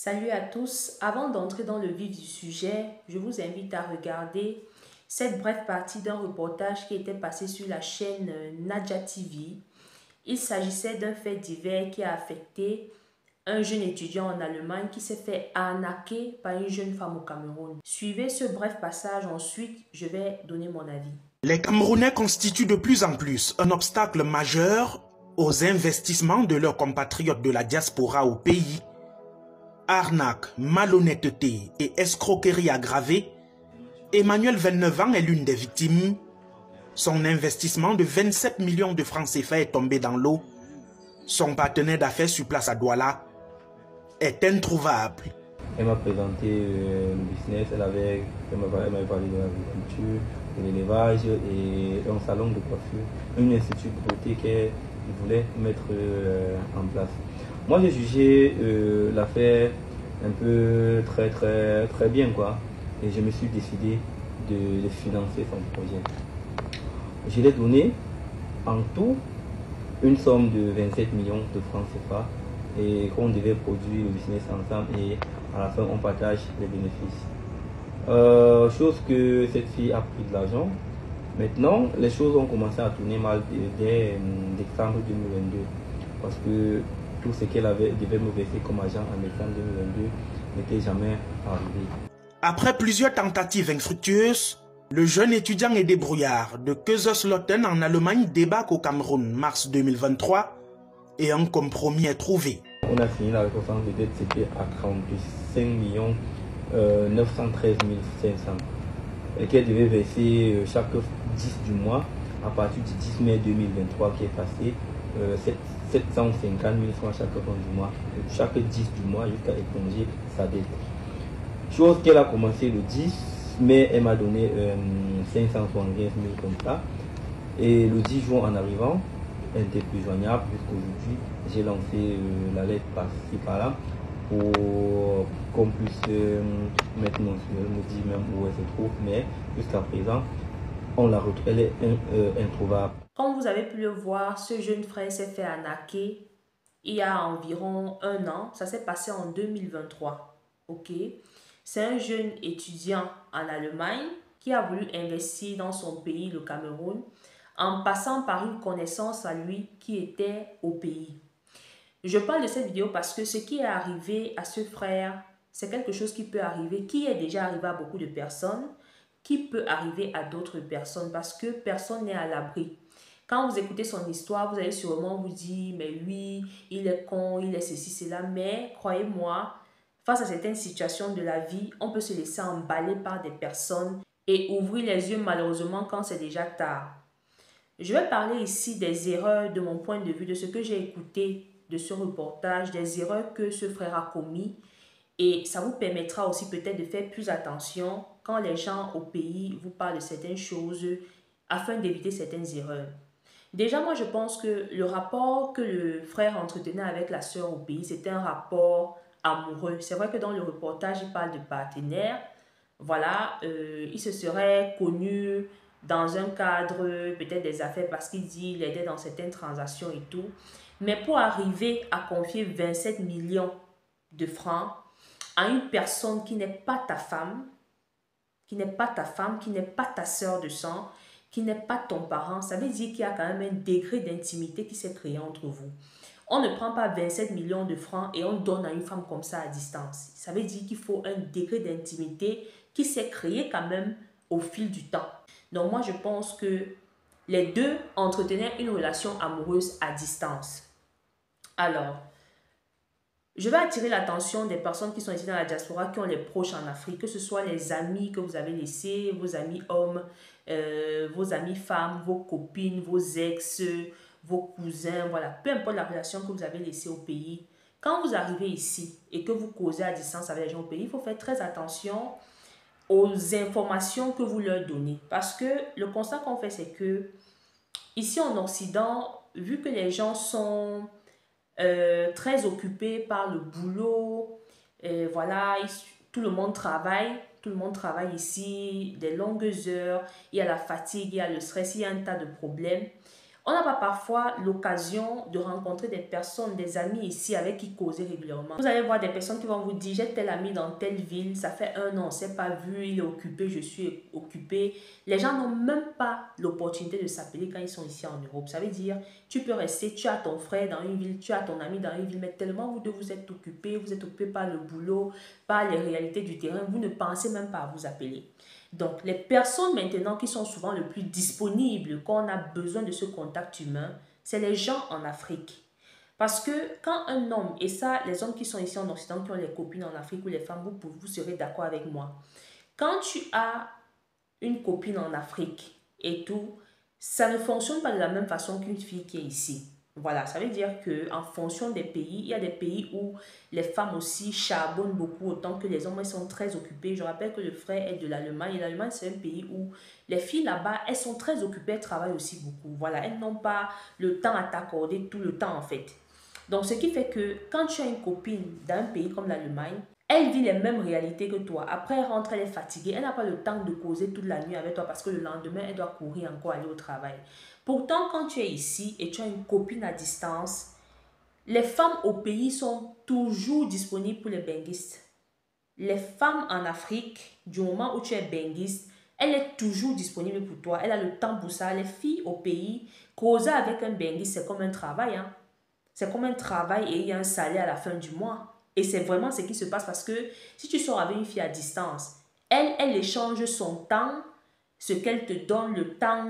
Salut à tous, avant d'entrer dans le vif du sujet, je vous invite à regarder cette brève partie d'un reportage qui était passé sur la chaîne Nadia TV. Il s'agissait d'un fait divers qui a affecté un jeune étudiant en Allemagne qui s'est fait arnaquer par une jeune femme au Cameroun. Suivez ce bref passage, ensuite je vais donner mon avis. Les Camerounais constituent de plus en plus un obstacle majeur aux investissements de leurs compatriotes de la diaspora au pays. Arnaque, malhonnêteté et escroquerie aggravée, Emmanuel, 29 ans, est l'une des victimes. Son investissement de 27 millions de francs CFA est tombé dans l'eau. Son partenaire d'affaires sur place à Douala est introuvable. Elle m'a présenté le business, elle m'avait parlé de l'agriculture, de l'élevage et un salon de coiffure, un institut de beauté qu'elle voulait mettre en place. Moi j'ai jugé l'affaire un peu très bien quoi, et je me suis décidé de financer son projet. Je l'ai donné en tout une somme de 27 millions de francs CFA et qu'on devait produire le business ensemble et à la fin on partage les bénéfices. Chose que cette fille a pris de l'argent. Maintenant, les choses ont commencé à tourner mal dès décembre 2022 parce que tout ce qu'elle devait me verser comme argent en décembre 2022 n'était jamais arrivé. Après plusieurs tentatives infructueuses, le jeune étudiant et débrouillard de Kaiserslautern en Allemagne débarque au Cameroun mars 2023 et un compromis est trouvé. On a fini la reconnaissance de dette, c'était à 45 913 500 et qu'elle devait verser chaque 10 du mois à partir du 10 mai 2023 qui est passé 750 000 francs chaque fin du mois, chaque 10 du mois jusqu'à éponger sa dette. Chose qu'elle a commencé le 10 mai, elle m'a donné 575 000 comme ça. Et le 10 juin en arrivant, elle n'était plus joignable jusqu'aujourd'hui. J'ai lancé la lettre par-ci par-là pour qu'on puisse maintenant me dire même où elle se trouve, mais jusqu'à présent, elle est introuvable. Comme vous avez pu le voir, ce jeune frère s'est fait arnaquer il y a environ un an. Ça s'est passé en 2023. Ok? C'est un jeune étudiant en Allemagne qui a voulu investir dans son pays, le Cameroun, en passant par une connaissance à lui qui était au pays. Je parle de cette vidéo parce que ce qui est arrivé à ce frère, c'est quelque chose qui peut arriver, qui est déjà arrivé à beaucoup de personnes, qui peut arriver à d'autres personnes parce que personne n'est à l'abri. Quand vous écoutez son histoire, vous allez sûrement vous dire, mais oui, il est con, il est ceci, cela. Mais croyez-moi, face à certaines situations de la vie, on peut se laisser emballer par des personnes et ouvrir les yeux malheureusement quand c'est déjà tard. Je vais parler ici des erreurs de mon point de vue, de ce que j'ai écouté de ce reportage, des erreurs que ce frère a commis. Et ça vous permettra aussi peut-être de faire plus attention quand les gens au pays vous parlent de certaines choses afin d'éviter certaines erreurs. Déjà, moi, je pense que le rapport que le frère entretenait avec la sœur au pays, c'était un rapport amoureux. C'est vrai que dans le reportage, il parle de partenaire. Voilà, il se serait connu dans un cadre peut-être des affaires parce qu'il dit qu'il aidait dans certaines transactions et tout. Mais pour arriver à confier 27 millions de francs à une personne qui n'est pas ta femme, qui n'est pas ta sœur de sang, qui n'est pas ton parent, ça veut dire qu'il y a quand même un degré d'intimité qui s'est créé entre vous. On ne prend pas 27 millions de francs et on donne à une femme comme ça à distance. Ça veut dire qu'il faut un degré d'intimité qui s'est créé quand même au fil du temps. Donc moi, je pense que les deux entretenaient une relation amoureuse à distance. Alors, je vais attirer l'attention des personnes qui sont ici dans la diaspora, qui ont les proches en Afrique, que ce soit les amis que vous avez laissés, vos amis hommes, vos amis femmes, vos copines, vos ex, vos cousins, voilà, peu importe la relation que vous avez laissée au pays. Quand vous arrivez ici et que vous causez à distance avec les gens au pays, il faut faire très attention aux informations que vous leur donnez. Parce que le constat qu'on fait, c'est que ici en Occident, vu que les gens sont très occupés par le boulot, voilà, tout le monde travaille ici, des longues heures, il y a la fatigue, il y a le stress, il y a un tas de problèmes. On n'a pas parfois l'occasion de rencontrer des personnes, des amis ici avec qui causer régulièrement. Vous allez voir des personnes qui vont vous dire, j'ai tel ami dans telle ville, ça fait 1 an, on ne s'est pas vu, il est occupé, je suis occupé. Les gens n'ont même pas l'opportunité de s'appeler quand ils sont ici en Europe. Ça veut dire, tu peux rester, tu as ton frère dans une ville, tu as ton ami dans une ville, mais tellement vous deux vous êtes occupés par le boulot, par les réalités du terrain, vous ne pensez même pas à vous appeler. Donc, les personnes maintenant qui sont souvent le plus disponibles quand on a besoin de ce contact humain, c'est les gens en Afrique. Parce que quand un homme, et ça, les hommes qui sont ici en Occident, qui ont les copines en Afrique ou les femmes, vous serez d'accord avec moi. Quand tu as une copine en Afrique et tout, ça ne fonctionne pas de la même façon qu'une fille qui est ici. Voilà, ça veut dire qu'en fonction des pays, il y a des pays où les femmes aussi charbonnent beaucoup autant que les hommes, elles sont très occupées. Je rappelle que le frère est de l'Allemagne et l'Allemagne c'est un pays où les filles là-bas, elles sont très occupées, elles travaillent aussi beaucoup. Voilà, elles n'ont pas le temps à t'accorder tout le temps en fait. Donc ce qui fait que quand tu as une copine d'un pays comme l'Allemagne, elle vit les mêmes réalités que toi. Après, elle rentre, elle est fatiguée. Elle n'a pas le temps de causer toute la nuit avec toi parce que le lendemain, elle doit courir encore aller au travail. Pourtant, quand tu es ici et tu as une copine à distance, les femmes au pays sont toujours disponibles pour les benguistes. Les femmes en Afrique, du moment où tu es benguiste, elle est toujours disponible pour toi. Elle a le temps pour ça. Les filles au pays, causer avec un benguiste, c'est comme un travail. Hein? C'est comme un travail et il y a un salaire à la fin du mois. Et c'est vraiment ce qui se passe parce que si tu sors avec une fille à distance, elle échange son temps, ce qu'elle te donne, le temps,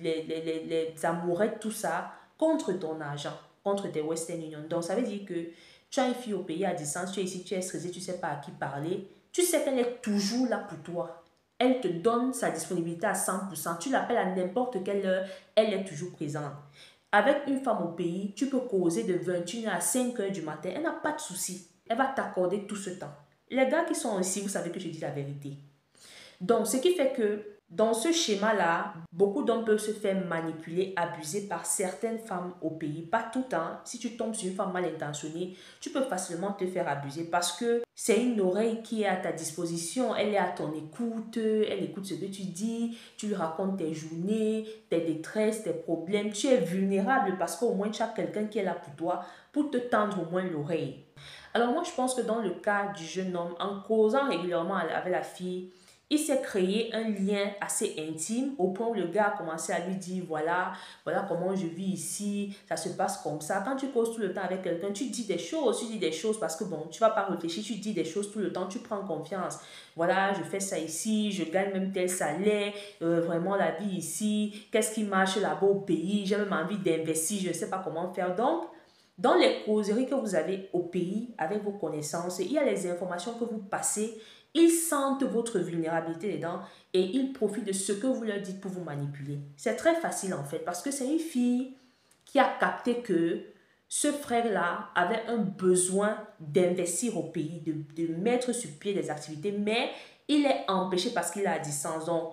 les amourettes, tout ça, contre ton argent, contre tes Western Union. Donc ça veut dire que tu as une fille au pays à distance, tu es ici, tu es stressé, tu ne sais pas à qui parler. Tu sais qu'elle est toujours là pour toi. Elle te donne sa disponibilité à 100%. Tu l'appelles à n'importe quelle heure, elle est toujours présente. Avec une femme au pays, tu peux causer de 21h à 5h du matin. Elle n'a pas de souci. Elle va t'accorder tout ce temps. Les gars qui sont ici, vous savez que je dis la vérité. Donc, ce qui fait que dans ce schéma-là, beaucoup d'hommes peuvent se faire manipuler, abuser par certaines femmes au pays. Pas tout le temps. Si tu tombes sur une femme mal intentionnée, tu peux facilement te faire abuser parce que c'est une oreille qui est à ta disposition. Elle est à ton écoute. Elle écoute ce que tu dis. Tu lui racontes tes journées, tes détresses, tes problèmes. Tu es vulnérable parce qu'au moins tu as quelqu'un qui est là pour toi, pour te tendre au moins l'oreille. Alors moi, je pense que dans le cas du jeune homme, en causant régulièrement avec la fille, il s'est créé un lien assez intime au point où le gars a commencé à lui dire voilà comment je vis ici, ça se passe comme ça. Quand tu causes tout le temps avec quelqu'un, tu dis des choses parce que bon, tu vas pas réfléchir, tu dis des choses tout le temps, tu prends confiance. Voilà, je fais ça ici, je gagne même tel salaire, vraiment la vie ici, qu'est-ce qui marche là-bas au pays, j'ai même envie d'investir, je ne sais pas comment faire. Donc, dans les causeries que vous avez au pays avec vos connaissances, il y a les informations que vous passez. Ils sentent votre vulnérabilité dedans et ils profitent de ce que vous leur dites pour vous manipuler. C'est très facile en fait parce que c'est une fille qui a capté que ce frère-là avait un besoin d'investir au pays, de mettre sur pied des activités, mais il est empêché parce qu'il est à distance. Donc,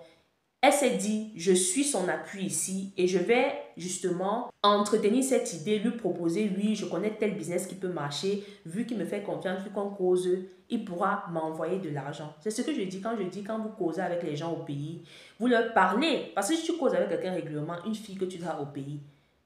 elle s'est dit, je suis son appui ici et je vais justement entretenir cette idée, lui proposer, oui, je connais tel business qui peut marcher, vu qu'il me fait confiance, vu qu'on cause, il pourra m'envoyer de l'argent. C'est ce que je dis quand vous causez avec les gens au pays, vous leur parlez. Parce que si tu causes avec quelqu'un régulièrement, une fille que tu as au pays,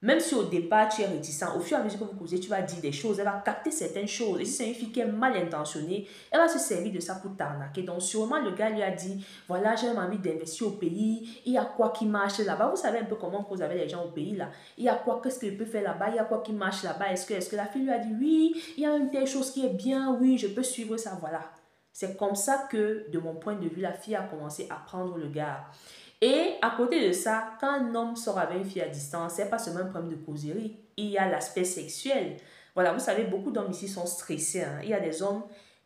même si au départ tu es réticent, au fur et à mesure que vous causez, tu vas dire des choses, elle va capter certaines choses. Et si c'est une fille qui est mal intentionnée, elle va se servir de ça pour t'arnaquer. Donc sûrement le gars lui a dit, voilà, j'ai envie d'investir au pays, il y a quoi qui marche là-bas. Vous savez un peu comment on cause avec les gens au pays là. Il y a quoi, qu'est-ce qu'il peut faire là-bas, il y a quoi qui marche là-bas. Est-ce que la fille lui a dit, oui, il y a une telle chose qui est bien, oui, je peux suivre ça, voilà. C'est comme ça que, de mon point de vue, la fille a commencé à prendre le gars. Et à côté de ça, quand un homme sort avec une fille à distance, ce n'est pas seulement un problème de causerie. Il y a l'aspect sexuel. Voilà, vous savez, beaucoup d'hommes ici sont stressés. Hein. Il y a des hommes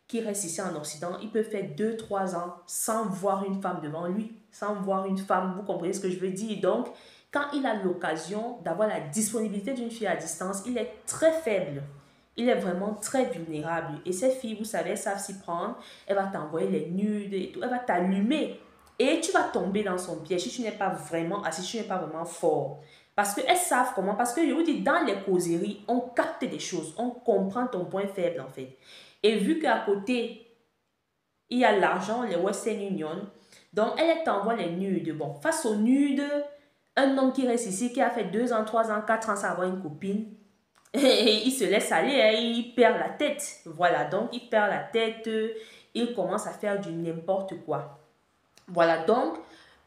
qui restent ici en Occident. Ils peuvent faire 2-3 ans sans voir une femme devant lui, sans voir une femme. Vous comprenez ce que je veux dire? Donc, quand il a l'occasion d'avoir la disponibilité d'une fille à distance, il est très faible. Il est vraiment très vulnérable. Et ces filles, vous savez, elles savent s'y prendre. Elle va t'envoyer les nudes et tout. Elle va t'allumer. Et tu vas tomber dans son piège si tu n'es pas vraiment assis, si tu n'es pas vraiment fort. Parce qu'elles savent comment. Parce que je vous dis, dans les causeries, on capte des choses. On comprend ton point faible en fait. Et vu qu'à côté, il y a l'argent, les Western Union, donc elle t'envoie les nudes. Bon, face aux nudes, Un homme qui reste ici, qui a fait 2 ans, 3 ans, 4 ans sans avoir une copine, et il se laisse aller, hein, il perd la tête. Voilà, donc il perd la tête, il commence à faire du n'importe quoi. Voilà, donc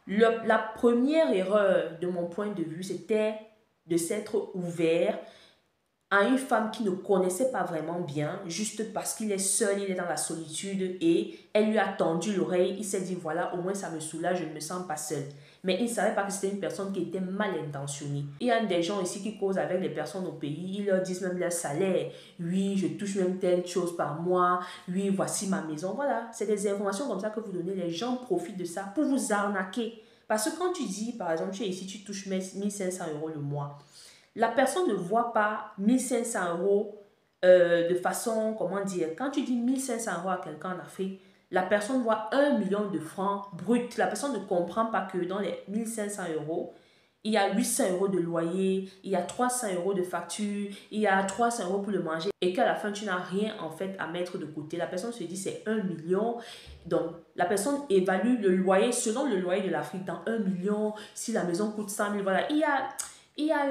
la première erreur de mon point de vue, c'était de s'être ouvert à une femme qui ne connaissait pas vraiment bien, juste parce qu'il est seul, il est dans la solitude et elle lui a tendu l'oreille. Il s'est dit, voilà, au moins ça me soulage, je ne me sens pas seul. Mais il ne savait pas que c'était une personne qui était mal intentionnée. Il y a des gens ici qui causent avec les personnes au pays, ils leur disent même leur salaire. Oui, je touche même telle chose par mois. Oui, voici ma maison. Voilà, c'est des informations comme ça que vous donnez. Les gens profitent de ça pour vous arnaquer. Parce que quand tu dis, par exemple, tu es ici, tu touches 1500 € le mois. La personne ne voit pas 1500 € de façon, comment dire, quand tu dis 1500 € à quelqu'un en Afrique, la personne voit 1 million de francs bruts. La personne ne comprend pas que dans les 1500 €, il y a 800 € de loyer, il y a 300 € de facture, il y a 300 € pour le manger et qu'à la fin, tu n'as rien en fait à mettre de côté. La personne se dit c'est 1 million. Donc, la personne évalue le loyer selon le loyer de l'Afrique dans 1 million. Si la maison coûte 100 000, voilà. Il y a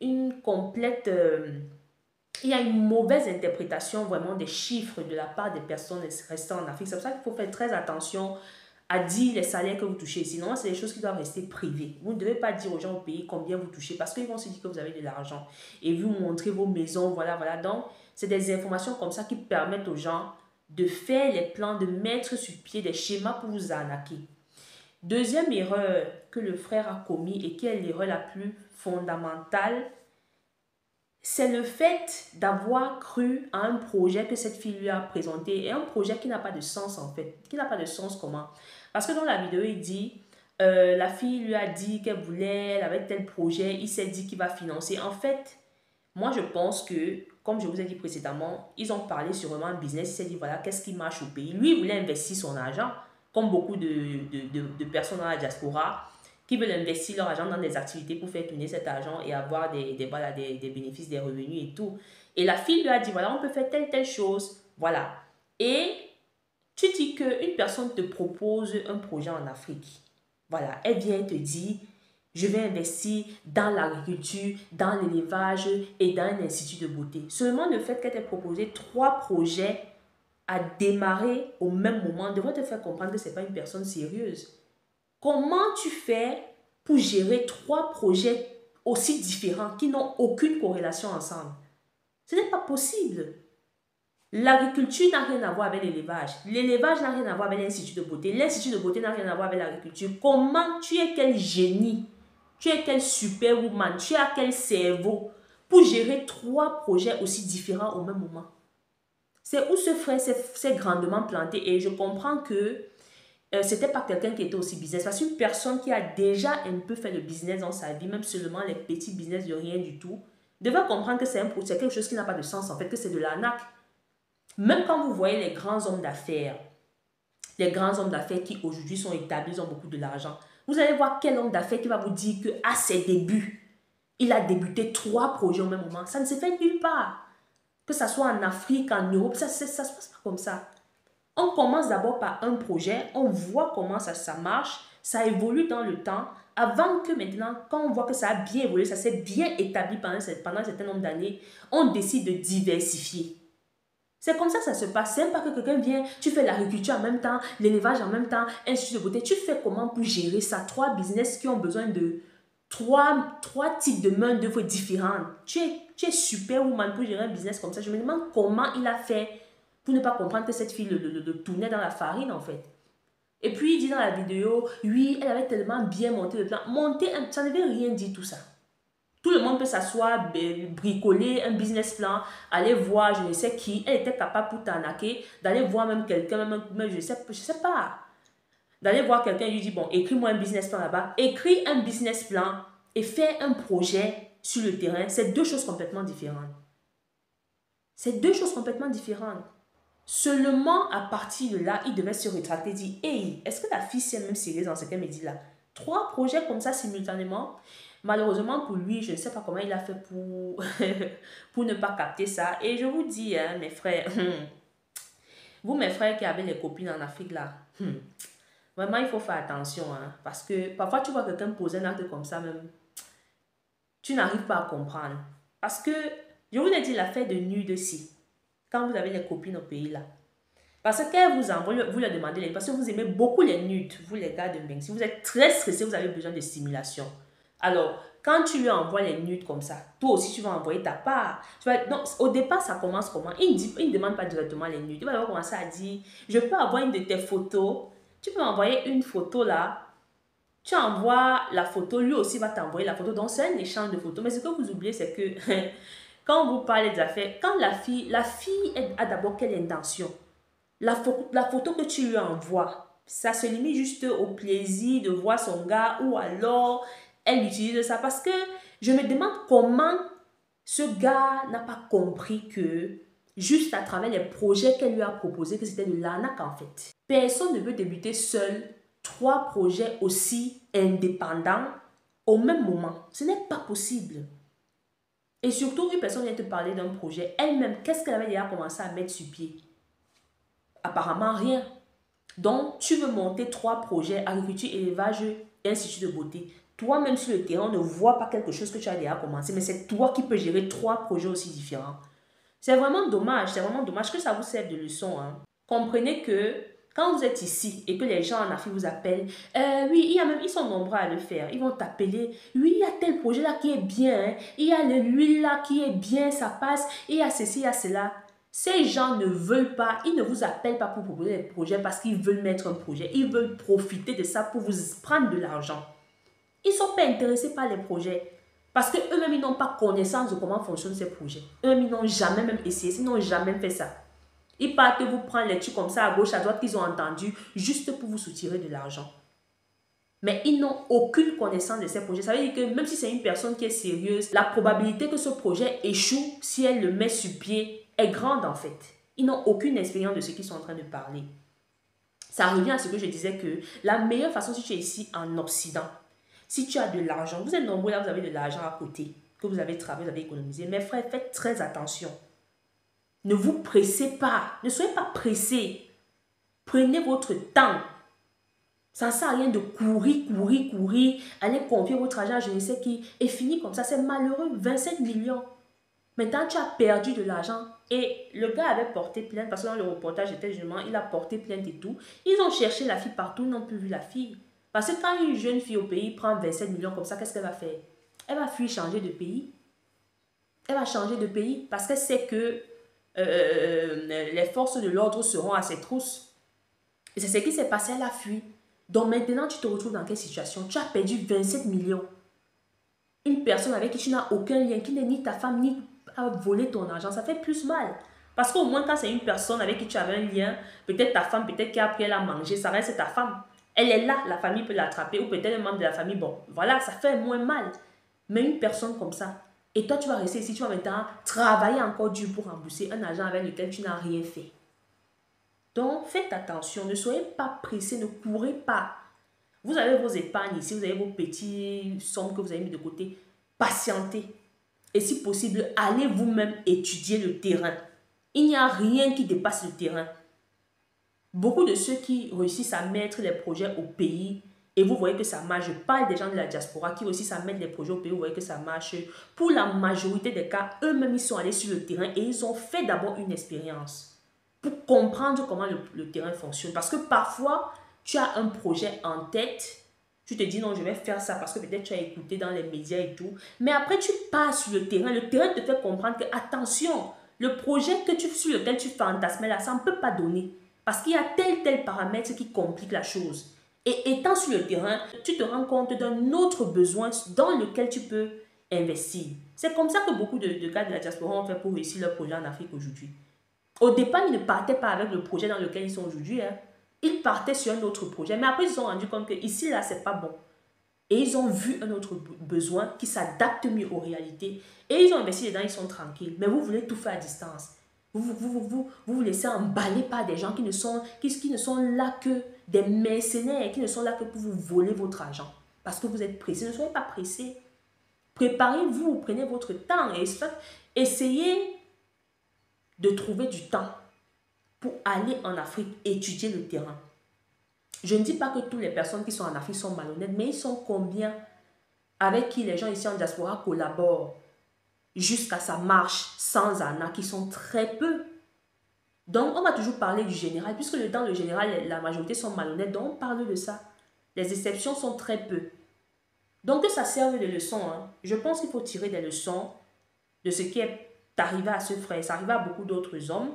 une complète... il y a une mauvaise interprétation vraiment des chiffres de la part des personnes restant en Afrique. C'est pour ça qu'il faut faire très attention à dire les salaires que vous touchez. Sinon, c'est des choses qui doivent rester privées. Vous ne devez pas dire aux gens au pays combien vous touchez parce qu'ils vont se dire que vous avez de l'argent et vous montrer vos maisons, voilà, voilà. Donc, c'est des informations comme ça qui permettent aux gens de faire les plans, de mettre sur pied des schémas pour vous arnaquer. Deuxième erreur que le frère a commis et qui est l'erreur la plus fondamentale, c'est le fait d'avoir cru à un projet que cette fille lui a présenté et un projet qui n'a pas de sens en fait. Qui n'a pas de sens comment? Parce que dans la vidéo, il dit, la fille lui a dit qu'elle voulait, elle avait tel projet, il s'est dit qu'il va financer. En fait, moi je pense que, comme je vous ai dit précédemment, ils ont parlé sur vraiment un business, il s'est dit voilà, qu'est-ce qui marche au pays. Lui, il voulait investir son argent, comme beaucoup de personnes dans la diaspora, qui veulent investir leur argent dans des activités pour faire tourner cet argent et avoir voilà, des bénéfices, des revenus et tout. Et la fille lui a dit, voilà, on peut faire telle chose, voilà. Et tu dis qu'une personne te propose un projet en Afrique. Voilà, elle vient te dire, je vais investir dans l'agriculture, dans l'élevage et dans un institut de beauté. Seulement le fait qu'elle t'ait proposé 3 projets à démarrer au même moment devrait te faire comprendre que ce n'est pas une personne sérieuse. Comment tu fais pour gérer 3 projets aussi différents qui n'ont aucune corrélation ensemble? Ce n'est pas possible. L'agriculture n'a rien à voir avec l'élevage. L'élevage n'a rien à voir avec l'Institut de beauté. L'Institut de beauté n'a rien à voir avec l'agriculture. Comment tu es quel génie? Tu es quel superwoman? Tu as quel cerveau pour gérer 3 projets aussi différents au même moment? C'est où ce frère s'est grandement planté et je comprends que c'était pas quelqu'un qui était aussi business. Parce qu'une personne qui a déjà un peu fait le business dans sa vie, même seulement les petits business de rien du tout, devrait comprendre que c'est quelque chose qui n'a pas de sens en fait, que c'est de l'arnaque. Même quand vous voyez les grands hommes d'affaires qui aujourd'hui sont établis, ils ont beaucoup de l'argent, vous allez voir quel homme d'affaires qui va vous dire qu'à ses débuts, il a débuté 3 projets au même moment. Ça ne se fait nulle part. Que ce soit en Afrique, en Europe, ça se passe pas comme ça. On commence d'abord par un projet, on voit comment ça marche, ça évolue dans le temps, avant que maintenant, quand on voit que ça a bien évolué, ça s'est bien établi pendant un certain nombre d'années, on décide de diversifier. C'est comme ça que ça se passe. C'est même pas que quelqu'un vient, tu fais l'agriculture en même temps, l'élevage en même temps, institut de beauté. Tu fais comment pour gérer ça? 3 business qui ont besoin de 3 types de main-d'œuvre différentes. Tu es superwoman pour gérer un business comme ça. Je me demande comment il a fait pour ne pas comprendre que cette fille le tournait dans la farine en fait. Et puis il dit dans la vidéo, oui, elle avait tellement bien monté le plan. Ça ne veut rien dire tout ça. Tout le monde peut s'asseoir, bricoler un business plan, aller voir je ne sais qui, elle était capable pour t'arnaquer, d'aller voir même quelqu'un, même je sais pas. D'aller voir quelqu'un et lui dire, bon, écris-moi un business plan là-bas, écris un business plan et fais un projet sur le terrain. C'est 2 choses complètement différentes. C'est 2 choses complètement différentes. Seulement à partir de là, il devait se rétracter et dire, hey, est-ce que la fille s'est même sérieuse dans ce qu'elle me dit là? 3 projets comme ça simultanément. Malheureusement pour lui, je ne sais pas comment il a fait pour ne pas capter ça. Et je vous dis, hein, mes frères, vous mes frères qui avez les copines en Afrique là, Vraiment, il faut faire attention, hein, parce que parfois, tu vois quelqu'un poser un acte comme ça même, tu n'arrives pas à comprendre. Parce que, je vous ai dit l'affaire de nude-ci, quand vous avez les copines au pays là. Parce qu'elles vous envoient, vous leur demandez, parce que vous aimez beaucoup les nudes, vous les gars de Beng. Si vous êtes très stressé, vous avez besoin de stimulation. Alors, quand tu lui envoies les nudes comme ça, toi aussi tu vas envoyer ta part. Donc, au départ, ça commence comment? Il ne demande pas directement les nudes. Il va commencer à dire, je peux avoir une de tes photos. Tu peux m'envoyer une photo là. Tu envoies la photo, lui aussi va t'envoyer la photo. Donc, c'est un échange de photos. Mais ce que vous oubliez, c'est que quand vous parlez des affaires, quand la fille a d'abord quelle intention? La photo que tu lui envoies, ça se limite juste au plaisir de voir son gars ou alors elle utilise ça parce que je me demande comment ce gars n'a pas compris que juste à travers les projets qu'elle lui a proposés, que c'était de l'arnaque en fait. Personne ne peut débuter seul 3 projets aussi indépendants au même moment. Ce n'est pas possible. Et surtout, une personne vient te parler d'un projet, elle-même, qu'est-ce qu'elle avait déjà commencé à mettre sur pied? Apparemment rien. Donc, tu veux monter 3 projets, agriculture, élevage et institut de beauté. Toi-même sur le terrain, on ne voit pas quelque chose que tu as déjà commencé, mais c'est toi qui peux gérer 3 projets aussi différents. C'est vraiment dommage que ça vous serve de leçon. Hein. Comprenez que quand vous êtes ici et que les gens en Afrique vous appellent, oui, ils sont nombreux à le faire. Ils vont t'appeler, oui, il y a tel projet là qui est bien, hein. Il y a l'huile là qui est bien, ça passe, il y a ceci, il y a cela. Ces gens ne veulent pas, ils ne vous appellent pas pour proposer des projets parce qu'ils veulent mettre un projet. Ils veulent profiter de ça pour vous prendre de l'argent. Ils ne sont pas intéressés par les projets. Parce qu'eux-mêmes, ils n'ont pas connaissance de comment fonctionnent ces projets. Eux-mêmes, ils n'ont jamais même essayé, ils n'ont jamais fait ça. Ils partent vous prendre les trucs comme ça à gauche, à droite qu'ils ont entendu, juste pour vous soutirer de l'argent. Mais ils n'ont aucune connaissance de ces projets. Ça veut dire que même si c'est une personne qui est sérieuse, la probabilité que ce projet échoue si elle le met sur pied est grande en fait. Ils n'ont aucune expérience de ce qu'ils sont en train de parler. Ça revient à ce que je disais que la meilleure façon, si tu es ici en Occident, si tu as de l'argent, vous êtes nombreux là, vous avez de l'argent à côté, que vous avez travaillé, vous avez économisé. Mes frères, faites très attention. Ne vous pressez pas. Ne soyez pas pressés. Prenez votre temps. Ça ne sert à rien de courir, aller confier votre argent à je ne sais qui et finir comme ça. C'est malheureux. 27 millions. Maintenant, tu as perdu de l'argent. Et le gars avait porté plainte parce que dans le reportage, il a porté plainte et tout. Ils ont cherché la fille partout, ils n'ont plus vu la fille. Parce que quand une jeune fille au pays prend 27 millions comme ça, qu'est-ce qu'elle va faire? Elle va fuir, changer de pays. Elle va changer de pays parce qu'elle sait que les forces de l'ordre seront à ses trousses. Et c'est ce qui s'est passé, elle a fui. Donc maintenant, tu te retrouves dans quelle situation? Tu as perdu 27 millions. Une personne avec qui tu n'as aucun lien, qui n'est ni ta femme, ni a volé ton argent, ça fait plus mal. Parce qu'au moins, quand c'est une personne avec qui tu avais un lien, peut-être ta femme, peut-être qu'après elle a mangé, ça reste ta femme. Elle est là, la famille peut l'attraper, ou peut-être un membre de la famille, bon, voilà, ça fait moins mal. Mais une personne comme ça, et toi tu vas rester ici, tu vas maintenant travailler encore dur pour rembourser un argent avec lequel tu n'as rien fait. Donc, faites attention, ne soyez pas pressés, ne courez pas. Vous avez vos épargnes ici, vous avez vos petits sommes que vous avez mis de côté. Patientez. Et si possible, allez vous-même étudier le terrain. Il n'y a rien qui dépasse le terrain. Beaucoup de ceux qui réussissent à mettre les projets au pays, et vous voyez que ça marche, je parle des gens de la diaspora qui réussissent à mettre les projets au pays, vous voyez que ça marche. Pour la majorité des cas, eux-mêmes, ils sont allés sur le terrain et ils ont fait d'abord une expérience pour comprendre comment le terrain fonctionne. Parce que parfois, tu as un projet en tête, tu te dis non, je vais faire ça parce que peut-être tu as écouté dans les médias et tout. Mais après, tu passes sur le terrain te fait comprendre que, attention, le projet sur lequel tu fantasmais là, ça ne peut pas donner. Parce qu'il y a tel paramètre qui complique la chose. Et étant sur le terrain, tu te rends compte d'un autre besoin dans lequel tu peux investir. C'est comme ça que beaucoup de gars de la diaspora ont fait pour réussir leur projet en Afrique aujourd'hui. Au départ, ils ne partaient pas avec le projet dans lequel ils sont aujourd'hui. Hein. Ils partaient sur un autre projet. Mais après, ils se sont rendus compte que ici, là, c'est pas bon. Et ils ont vu un autre besoin qui s'adapte mieux aux réalités. Et ils ont investi dedans, ils sont tranquilles. Mais vous voulez tout faire à distance. Vous laissez emballer par des gens qui ne sont là que des mercenaires, qui ne sont là que pour vous voler votre argent. Parce que vous êtes pressés. Ne soyez pas pressés. Préparez-vous, prenez votre temps et essayez de trouver du temps pour aller en Afrique étudier le terrain. Je ne dis pas que toutes les personnes qui sont en Afrique sont malhonnêtes, mais ils sont combien avec qui les gens ici en diaspora collaborent jusqu'à ça marche sans arnaque, qui sont très peu. Donc, on va toujours parler du général, puisque dans le général, la majorité sont malhonnêtes, donc on parle de ça. Les exceptions sont très peu. Donc, que ça serve de leçon. Hein. Je pense qu'il faut tirer des leçons de ce qui est arrivé à ce frère. Ça arrive à beaucoup d'autres hommes.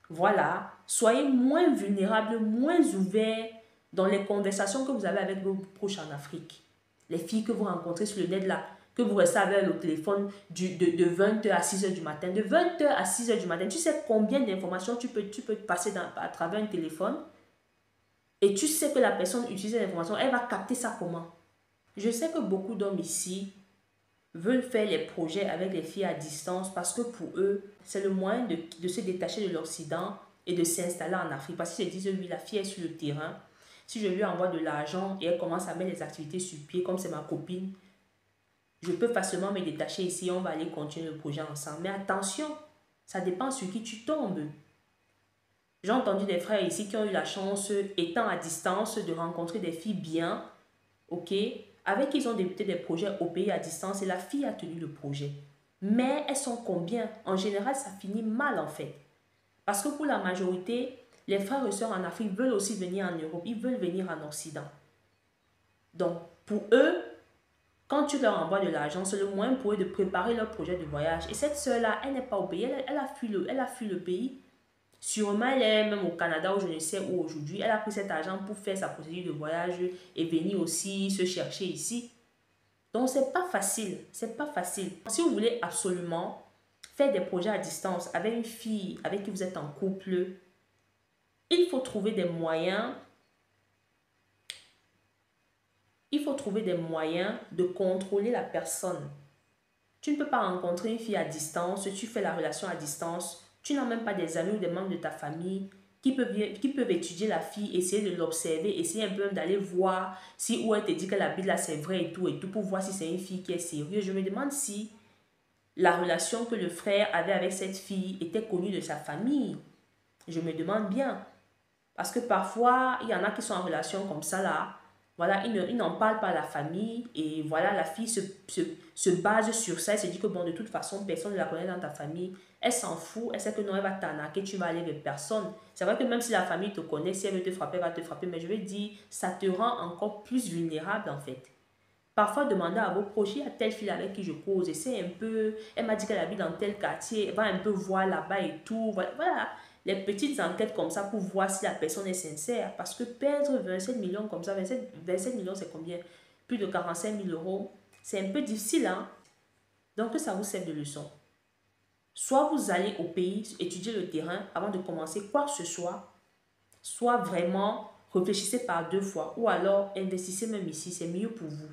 Voilà. Soyez moins vulnérables, moins ouverts dans les conversations que vous avez avec vos proches en Afrique. Les filles que vous rencontrez sur le net là, que vous restez avec le téléphone de 20h à 6h du matin. De 20h à 6h du matin, tu sais combien d'informations tu peux passer à travers un téléphone et tu sais que la personne utilise l'information, elle va capter ça comment? Je sais que beaucoup d'hommes ici veulent faire les projets avec les filles à distance parce que pour eux, c'est le moyen de se détacher de l'Occident et de s'installer en Afrique. Parce qu'ils se disent, oui, la fille est sur le terrain. Si je lui envoie de l'argent et elle commence à mettre les activités sur pied, comme c'est ma copine, je peux facilement me détacher ici et on va aller continuer le projet ensemble. Mais attention, ça dépend sur qui tu tombes. J'ai entendu des frères ici qui ont eu la chance, étant à distance, de rencontrer des filles bien, ok, avec qui ils ont débuté des projets au pays à distance et la fille a tenu le projet. Mais elles sont combien? En général, ça finit mal en fait. Parce que pour la majorité, les frères et sœurs en Afrique veulent aussi venir en Europe, ils veulent venir en Occident. Donc, pour eux, quand tu leur envoies de l'argent, c'est le moyen pour eux de préparer leur projet de voyage. Et cette sœur-là, elle n'est pas au pays, elle a fui le pays. Sûrement, elle est même au Canada ou je ne sais où aujourd'hui. Elle a pris cet argent pour faire sa procédure de voyage et venir aussi se chercher ici. Donc, c'est pas facile. C'est pas facile. Si vous voulez absolument faire des projets à distance avec une fille avec qui vous êtes en couple, il faut trouver des moyens. Il faut trouver des moyens de contrôler la personne. Tu ne peux pas rencontrer une fille à distance, tu fais la relation à distance, tu n'as même pas des amis ou des membres de ta famille qui peuvent étudier la fille, essayer de l'observer, essayer un peu d'aller voir si où elle te dit qu'elle habite là, c'est vrai et tout, pour voir si c'est une fille qui est sérieuse. Je me demande si la relation que le frère avait avec cette fille était connue de sa famille. Je me demande bien. Parce que parfois, il y en a qui sont en relation comme ça là. Voilà, ils n'en parlent pas à la famille et voilà, la fille se base sur ça. Elle se dit que bon, de toute façon, personne ne la connaît dans ta famille. Elle s'en fout, elle sait que non, elle va t'arnaquer, tu vas aller vers personne. C'est vrai que même si la famille te connaît, si elle veut te frapper, elle va te frapper. Mais je veux dire, ça te rend encore plus vulnérable en fait. Parfois, demandez à vos proches, il y a telle fille avec qui je cause, et c'est un peu, elle m'a dit qu'elle habite dans tel quartier, elle va un peu voir là-bas et tout. Voilà. Les petites enquêtes comme ça pour voir si la personne est sincère. Parce que perdre 27 millions comme ça, 27 millions c'est combien? Plus de 45 000 euros. C'est un peu difficile, hein? Donc que ça vous serve de leçon. Soit vous allez au pays, étudier le terrain avant de commencer quoi que ce soit vraiment réfléchissez par deux fois. Ou alors investissez même ici, c'est mieux pour vous.